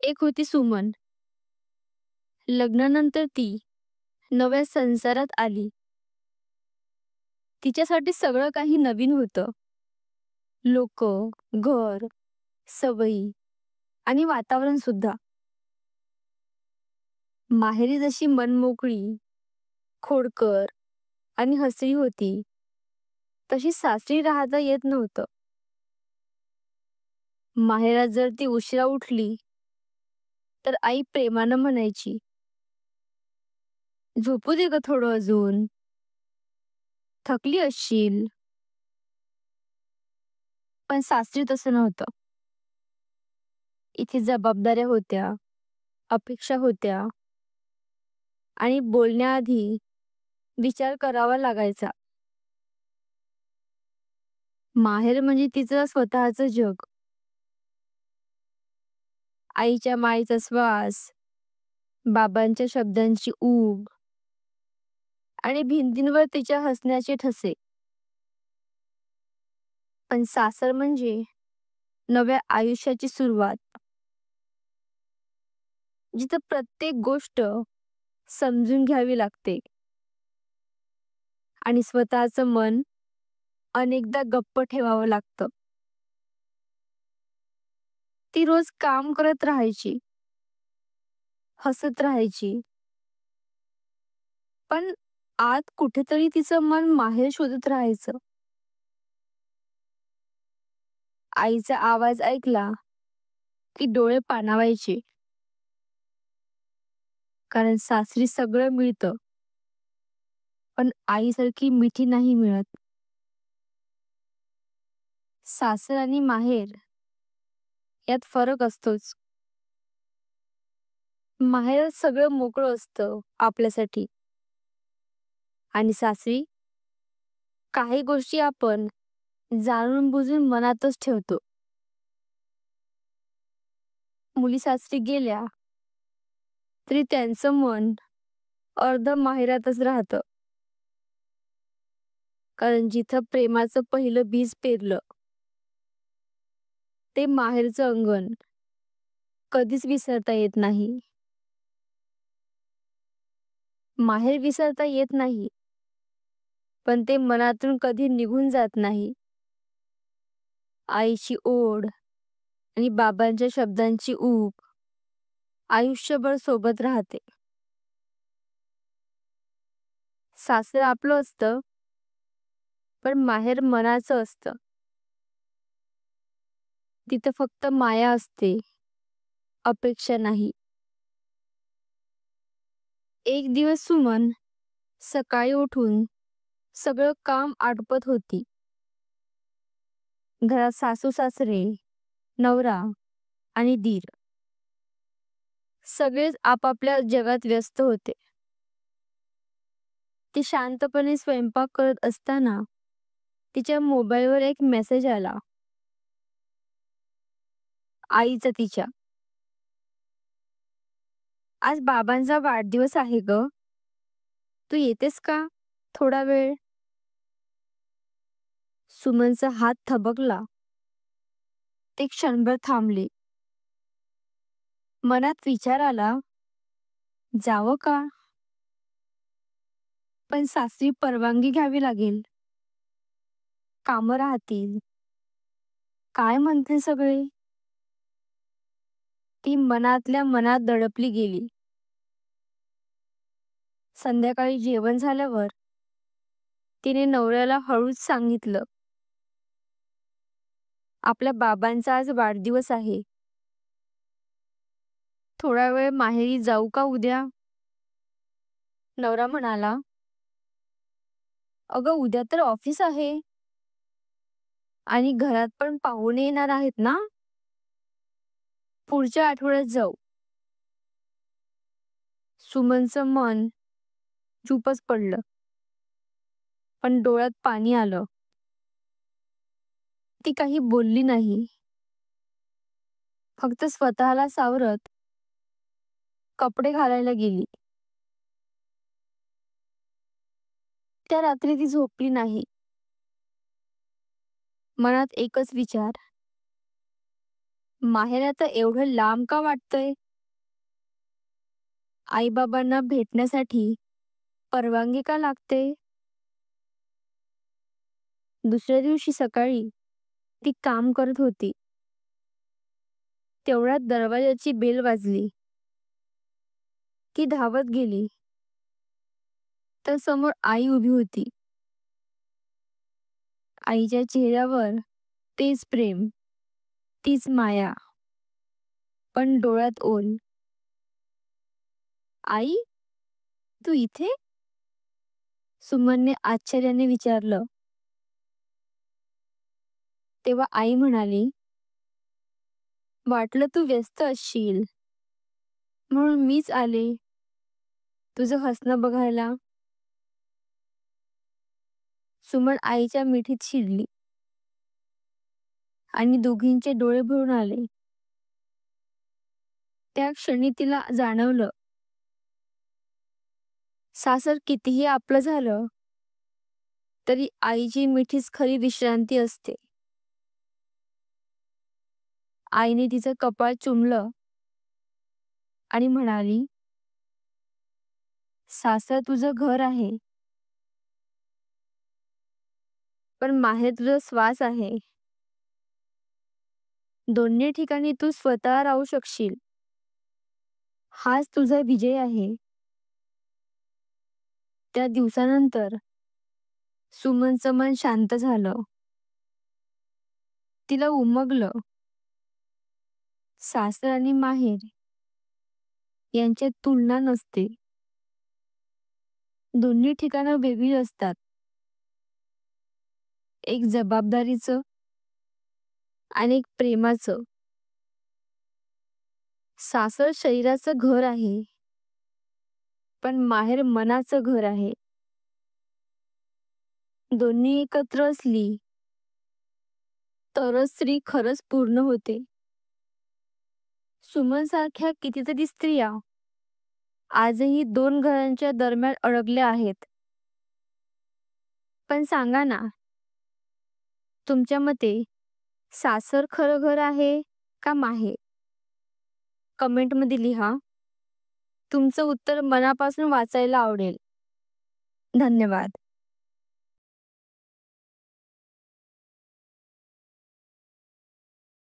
एक होती सुमन. लग्नानंतर ती नव्या संसारात आली. तिच्यासाठी सगळं काही नवीन होतं. लोक, घर, सवयी आणि वातावरण सुद्धा. माहेरी जशी मनमोकळी, खोडकर आणि हसरी होती, तशी सासरी राहता येत नव्हतं. माहेरात जर ती उशिरा उठली तर आई प्रेमानं म्हणायची, "झोपू दे ग थोडं अजून, थकली असशील." पण सासरी तसं नव्हतं. इथे जबाबदाऱ्या होत्या, अपेक्षा होत्या आणि बोलण्याआधी विचार करावा लागायचा. माहेर म्हणजे तिचं स्वतःचं जग. आईच्या मायेचा श्वास, बाबांच्या शब्दांची ऊब आणि भिंतींवर तिच्या हसण्याचे ठसे. पण सासर म्हणजे नव्या आयुष्याची सुरुवात, जिथं प्रत्येक गोष्ट समजून घ्यावी लागते आणि स्वतःचं मन अनेकदा गप्प ठेवावं लागतं. ती रोज काम करत राहायची, हसत राहायची, पण आत कुठेतरी तिचं मन माहेर शोधत राहायचं. आईचा आवाज ऐकला की डोळे पाणावायचे, कारण सासरी सगळं मिळतं, पण आईसारखी मिठी नाही मिळत. सासर आणि माहेर यात फरक असतोच. माहेरात सगळं मोकळं असतं आपल्यासाठी, आणि सासरी काही गोष्टी आपण जाणून बुजून मनातच ठेवतो. मुली सासरी गेल्या तरी त्यांचं मन अर्ध माहेरातच राहतं, कारण जिथं प्रेमाचं पहिलं बीज पेरलं, ते माहेरचं अंगण कधीच विसरता येत नाही. माहेर विसरता येत नाही, पण ते मनातून कधी निघून जात नाही. आईची ओढ आणि बाबांच्या शब्दांची ऊब आयुष्यभर सोबत राहते. सासर आपलं असतं, पण माहेर मनाचं असतं. तिथं फक्त माया असते, अपेक्षा नाही. एक दिवस सुमन सकाळी उठून सगळं काम आटपत होती. घरात सासू सासरे, नवरा आणि दीर सगळेच आपापल्या जगात व्यस्त होते. ती शांतपणे स्वयंपाक करत असताना तिच्या मोबाईलवर एक मेसेज आला. आईचा तिच्या, "आज बाबांचा वाढदिवस आहे ग, तू येतेस का थोडा वेळ?" सुमनचा हात थबकला. ते क्षणभर थांबले. मनात विचार आला, जावं का? पण सासरी परवानगी घ्यावी लागेल. कामं राहतील. काय म्हणतील सगळे? ती मनातल्या मनात दडपली गेली. संध्याकाळी जेवण झाल्यावर तिने नवऱ्याला हळूच सांगितलं, आपल्या बाबांचा आज वाढदिवस आहे. थोडा वेळ माहेरी जाऊ का उद्या? नवरा म्हणाला, अगं उद्या तर ऑफिस आहे आणि घरात पण पाहुणे येणार आहेत ना. पुढच्या आठवड्यात जाऊ. सुमनचं मन चूपच पडलं, पण डोळ्यात पाणी आलं. ती काही बोलली नाही, फक्त स्वतःला सावरत कपडे घालायला गेली. त्या रात्री ती झोपली नाही. मनात एकच विचार, माहेर आता एवढं लांब का वाटतंय? आई-बाबांना भेटण्यासाठी परवानगी का लागते? दुसऱ्या दिवशी सकाळी ती काम करत होती. तेवढ्यात दरवाजाची बेल वाजली. ती धावत गेली, तर समोर आई उभी होती. आईच्या चेहऱ्यावर तेच प्रेम, तीच माया, पण डोळ्यात ओल. "आई, तू इथे?" सुमनने आश्चर्याने विचारलं. तेव्हा आई म्हणाली, "वाटलं तू व्यस्त असशील, म्हणून मीच आले तुझं हसणं बघायला." सुमन आईच्या मिठीत शिरली आणि दोघींचे डोळे भरून आले. त्या क्षणी तिला जाणवलं, सासर कितीही आपलं झालं, तरी आईची मिठीच खरी विश्रांती असते. आईने तिचं कपाळ चुंबलं आणि म्हणाली, "सासर तुझं घर आहे, पण माहेर तुझा श्वास आहे. दोन्ही ठिकाणी तू स्वतः राहू शकशील. हाच तुझा विजय आहे." त्या दिवसानंतर सुमनचं मन शांत झालं. तिला उमगलं, सासर आणि माहेर यांच्यात तुलना नसते. दोन्ही ठिकाणं वेगळी असतात. एक जबाबदारीचं आणि एक प्रेमाचं. सासर शरीराचं घर आहे, पण माहेर मनाचं घर आहे. दोन्ही एकत्र असली तरच स्त्री खरंच पूर्ण होते. सुमनसारख्या कितीतरी स्त्रिया आजही दोन घरांच्या दरम्यान अडकल्या आहेत. पण सांगा ना, तुमच्या मते सासर खरं घर आहे का माहेर? कमेंटमध्ये लिहा. तुमचं उत्तर मनापासून वाचायला आवडेल. धन्यवाद.